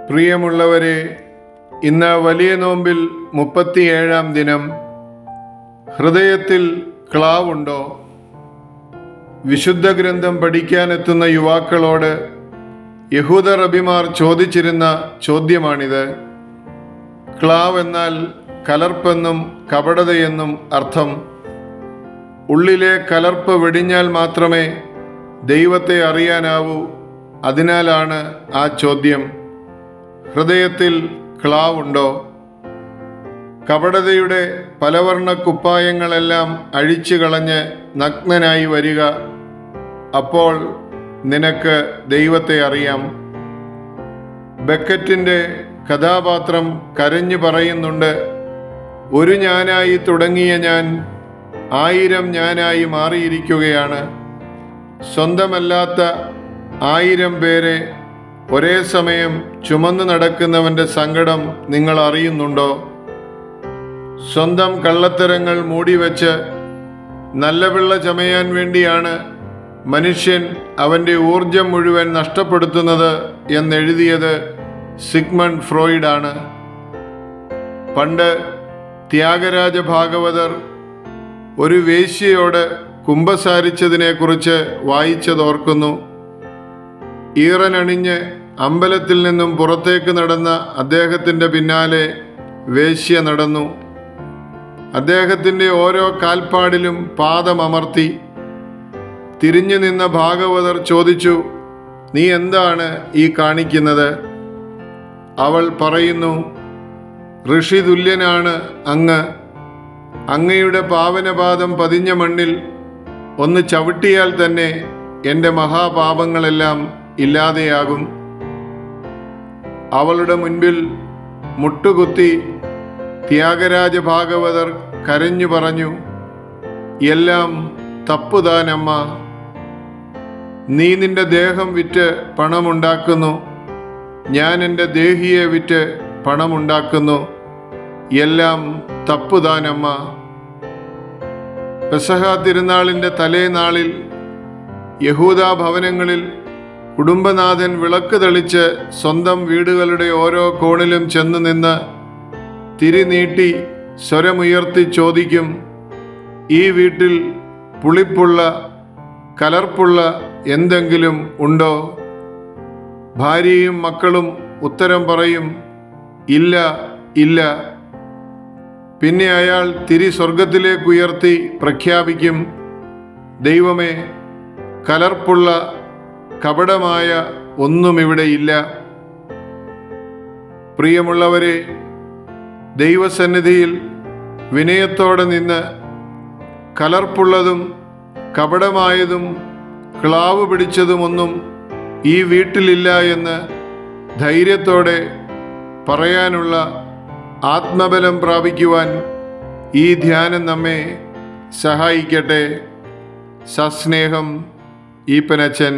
പ്രിയമുള്ളവരെ, ഇന്ന് വലിയ നോമ്പിൽ 37-ാം ദിനം. ഹൃദയത്തിൽ ക്ലാവുണ്ടോ? വിശുദ്ധ ഗ്രന്ഥം പഠിക്കാനെത്തുന്ന യുവാക്കളോട് യഹൂദ റബിമാർ ചോദിച്ചിരുന്ന ചോദ്യമാണിത്. ക്ലാവ് എന്നാൽ കലർപ്പെന്നും കപടതയെന്നും അർത്ഥം. ഉള്ളിലെ കലർപ്പ് വെടിഞ്ഞാൽ മാത്രമേ ദൈവത്തെ അറിയാനാവൂ. അതിനാലാണ് ആ ചോദ്യം. ഹൃദയത്തിൽ ക്ലാവുണ്ടോ? കപടതയുടെ പലവർണ്ണ കുപ്പായങ്ങളെല്ലാം അഴിച്ചു കളഞ്ഞ് നഗ്നനായി വരിക. അപ്പോൾ നിനക്ക് ദൈവത്തെ അറിയാം. ബക്കറ്റിൻ്റെ കഥാപാത്രം കരഞ്ഞു പറയുന്നുണ്ട്, ഒരു ഞാനായി തുടങ്ങിയ ഞാൻ 1000 ഞാനായി മാറിയിരിക്കുകയാണ്. സ്വന്തമല്ലാത്ത 1000 പേരെ ഒരേ സമയം ചുമന്നു നടക്കുന്നവൻ്റെ സങ്കടം നിങ്ങൾ അറിയുന്നുണ്ടോ? സ്വന്തം കള്ളത്തരങ്ങൾ മൂടിവെച്ച് നല്ല പിള്ള ചമയാൻ വേണ്ടിയാണ് മനുഷ്യൻ അവൻ്റെ ഊർജം മുഴുവൻ നഷ്ടപ്പെടുത്തുന്നത് എന്നെഴുതിയത് സിഗ്മണ്ട് ഫ്രോയിഡാണ്. പണ്ട് ത്യാഗരാജ ഭാഗവതർ ഒരു വേശ്യയോട് കുമ്പസാരിച്ചതിനെക്കുറിച്ച് വായിച്ചതോർക്കുന്നു. ഈറനണിഞ്ഞ് അമ്പലത്തിൽ നിന്നും പുറത്തേക്ക് നടന്ന അദ്ദേഹത്തിൻ്റെ പിന്നാലെ വേശ്യ നടന്നു. അദ്ദേഹത്തിൻ്റെ ഓരോ കാൽപ്പാടിലും പാദമമർത്തി. തിരിഞ്ഞു നിന്ന ഭാഗവതർ ചോദിച്ചു, നീ എന്താണ് ഈ കാണിക്കുന്നത്? അവൾ പറയുന്നു, ഋഷി തുല്യനാണ് അങ്ങ്. അങ്ങയുടെ പാവനപാദം പതിഞ്ഞ മണ്ണിൽ ഒന്ന് ചവിട്ടിയാൽ തന്നെ എൻ്റെ മഹാപാപങ്ങളെല്ലാം ഇല്ലാതെയാകും. അവളുടെ മുൻപിൽ മുട്ടുകുത്തി ത്യാഗരാജ ഭാഗവതർ കരഞ്ഞു പറഞ്ഞു, എല്ലാം തപ്പുതാനമ്മ. നീ നിന്റെ ദേഹം വിറ്റ് പണമുണ്ടാക്കുന്നു, ഞാൻ എൻ്റെ ദേഹിയെ വിറ്റ് പണമുണ്ടാക്കുന്നു. എല്ലാം തപ്പുതാനമ്മ. പെസഹ തിരുനാളിൻ്റെ തലേനാളിൽ യഹൂദ ഭവനങ്ങളിൽ കുടുംബനാഥൻ വിളക്ക് തെളിച്ച് സ്വന്തം വീടുകളുടെ ഓരോ കോണിലും ചെന്ന് നിന്ന് തിരി നീട്ടി സ്വരമുയർത്തി ചോദിക്കും, ഈ വീട്ടിൽ പുളിപ്പുള്ള കലർപ്പുള്ള എന്തെങ്കിലും ഉണ്ടോ? ഭാര്യയും മക്കളും ഉത്തരം പറയും, ഇല്ല ഇല്ല. പിന്നെ അയാൾ തിരി സ്വർഗത്തിലേക്കുയർത്തി പ്രഖ്യാപിക്കും, ദൈവമേ, കലർപ്പുള്ള കപടമായ ഒന്നും ഇവിടെയില്ല. പ്രിയമുള്ളവരെ, ദൈവസന്നിധിയിൽ വിനയത്തോടെ നിന്ന് കലർപ്പുള്ളതും കപടമായതും ക്ലാവ് പിടിച്ചതുമൊന്നും ഈ വീട്ടിലില്ല എന്ന് ധൈര്യത്തോടെ പറയാനുള്ള ആത്മബലം പ്രാപിക്കുവാൻ ഈ ധ്യാനം നമ്മെ സഹായിക്കട്ടെ. സസ്നേഹം, ഈപ്പനച്ചൻ.